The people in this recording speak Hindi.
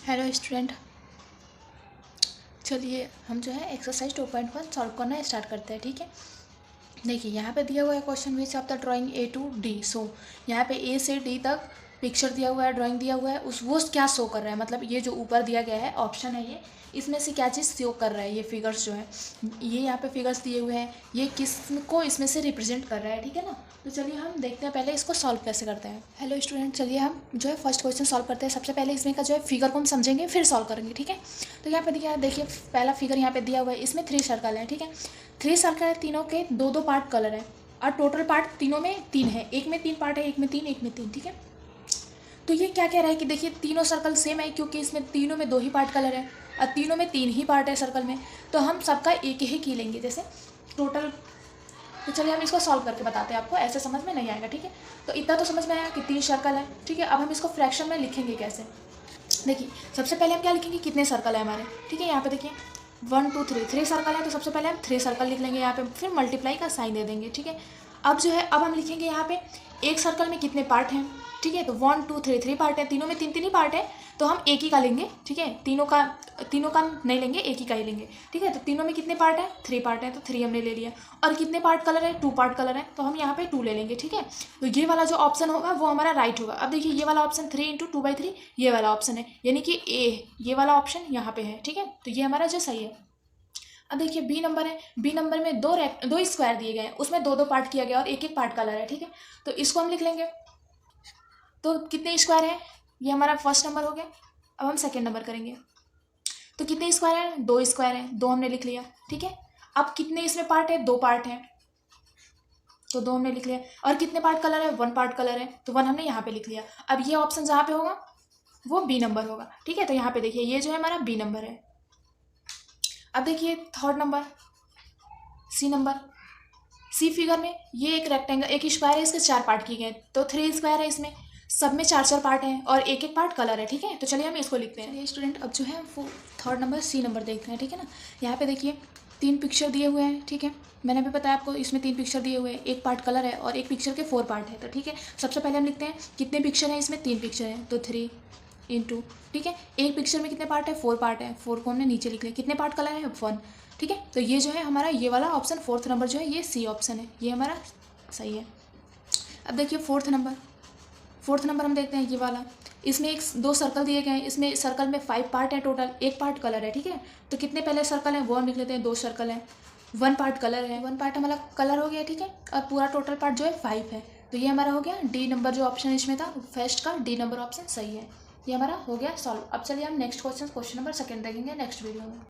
हेलो स्टूडेंट, चलिए हम जो है एक्सरसाइज 2.1 सॉल्व करना स्टार्ट करते हैं। ठीक है, देखिए यहाँ पे दिया हुआ है question which of the drawing A to D. So यहाँ पे ए से डी तक पिक्चर दिया हुआ है, ड्राइंग दिया हुआ है, उस वो क्या शो कर रहा है, मतलब ये जो ऊपर दिया गया है ऑप्शन है ये, इसमें से क्या चीज़ शो कर रहा है। ये फिगर्स जो है, ये यहाँ पे फिगर्स दिए हुए हैं, ये किस को इसमें से रिप्रेजेंट कर रहा है। ठीक है ना, तो चलिए हम देखते हैं पहले इसको सॉल्व कैसे करते हैं। हेलो स्टूडेंट, चलिए हम जो है फर्स्ट क्वेश्चन सॉल्व करते हैं। सबसे पहले इसमें का जो है फिगर को हम समझेंगे, फिर सॉल्व करेंगे। ठीक है, तो यहाँ पे देखिए पहला फिगर यहाँ पे दिया हुआ है, इसमें 3 सर्कल है। ठीक है, 3 सर्कल है, तीनों के 2-2 पार्ट कलर है और टोटल पार्ट तीनों में 3 है। एक में 3 पार्ट है, एक में 3, एक में 3। ठीक है, तो ये क्या कह रहा है कि देखिए तीनों सर्कल सेम है, क्योंकि इसमें तीनों में 2 ही पार्ट कलर है और तीनों में 3 ही पार्ट है सर्कल में, तो हम सबका एक ही की लेंगे जैसे टोटल। तो चलिए हम इसको सॉल्व करके बताते हैं आपको, ऐसे समझ में नहीं आएगा। ठीक है, तो इतना तो समझ में आया कि 3 सर्कल है। ठीक है, अब हम इसको फ्रैक्शन में लिखेंगे कैसे। देखिए सबसे पहले हम क्या लिखेंगे, कितने सर्कल है हमारे। ठीक है, यहाँ पे देखिए 1 2 3 3 सर्कल है, तो सबसे पहले हम 3 सर्कल लिख लेंगे यहाँ पे, फिर मल्टीप्लाई का साइन दे देंगे। ठीक है, अब जो है अब हम लिखेंगे यहाँ पे एक सर्कल में कितने पार्ट हैं। ठीक है, तो 1 2 3 पार्ट है, तीनों में 3 ही पार्ट है, तो हम एक ही का लेंगे। ठीक है, तीनों का नहीं लेंगे, एक ही का ही लेंगे। ठीक है, तो तीनों में कितने पार्ट है, 3 पार्ट है, तो 3 हमने ले लिया। और कितने पार्ट कलर है, 2 पार्ट कलर है, तो हम यहाँ पे 2 ले लेंगे। ठीक है, तो ये वाला जो ऑप्शन होगा वो हमारा राइट होगा। अब देखिए ये वाला ऑप्शन 3 × 2/3 ये वाला ऑप्शन है, यानी कि ए ये वाला ऑप्शन यहाँ पे है। ठीक है, तो ये हमारा जो सही है। अब देखिए बी नंबर है, बी नंबर में दो स्क्वायर दिए गए हैं, उसमें 2-2 पार्ट किया गया और एक एक पार्ट कलर है। ठीक है, तो इसको हम लिख लेंगे। तो कितने स्क्वायर है, ये हमारा फर्स्ट नंबर हो गया। अब हम सेकेंड नंबर करेंगे, तो कितने स्क्वायर है, 2 स्क्वायर है, 2 हमने लिख लिया। ठीक है, अब कितने इसमें पार्ट है, 2 पार्ट है, तो 2 हमने लिख लिया। और कितने पार्ट कलर है, 1 पार्ट कलर है, तो 1 हमने यहाँ पे लिख लिया। अब ये ऑप्शन जहाँ पे होगा वो बी नंबर होगा। ठीक है, तो यहाँ पे देखिए ये जो है हमारा बी नंबर है। अब देखिए थर्ड नंबर, सी नंबर। सी फिगर में ये एक रेक्टेंगल, एक स्क्वायर है, इसके 4 पार्ट किए गए, तो 3 स्क्वायर है, इसमें सब में 4-4 पार्ट हैं और एक एक पार्ट कलर है। ठीक है, तो चलिए हम इसको लिखते हैं। ये स्टूडेंट अब जो है वो थर्ड नंबर सी नंबर देखते हैं। ठीक है ना, यहाँ पे देखिए 3 पिक्चर दिए हुए हैं। ठीक है, मैंने अभी बताया आपको, इसमें 3 पिक्चर दिए हुए हैं, एक पार्ट कलर है और एक पिक्चर के 4 पार्ट है। तो ठीक है, सबसे पहले हम लिखते हैं कितने पिक्चर हैं, इसमें 3 पिक्चर हैं, तो 3 × ठीक है, एक पिक्चर में कितने पार्ट है, 4 पार्ट है, 4 को हमने नीचे लिख लिया। कितने पार्ट कलर है, 1। ठीक है, तो ये जो है हमारा ये वाला ऑप्शन फोर्थ नंबर जो है ये सी ऑप्शन है, ये हमारा सही है। अब देखिए फोर्थ नंबर हम देखते हैं ये वाला, इसमें 2 सर्कल दिए गए हैं, इसमें सर्कल में 5 पार्ट है टोटल, एक पार्ट कलर है। ठीक है, तो कितने पहले सर्कल हैं वो हम लिख लेते हैं, 2 सर्कल हैं, 1 पार्ट कलर है, 1 पार्ट हमारा कलर हो गया। ठीक है, और पूरा टोटल पार्ट जो है 5 है, तो ये हमारा हो गया डी नंबर जो ऑप्शन इसमें था फर्स्ट का, डी नंबर ऑप्शन सही है। ये हमारा हो गया सॉल्व। अब चलिए हम नेक्स्ट क्वेश्चन नंबर 2 देखेंगे नेक्स्ट वीडियो में।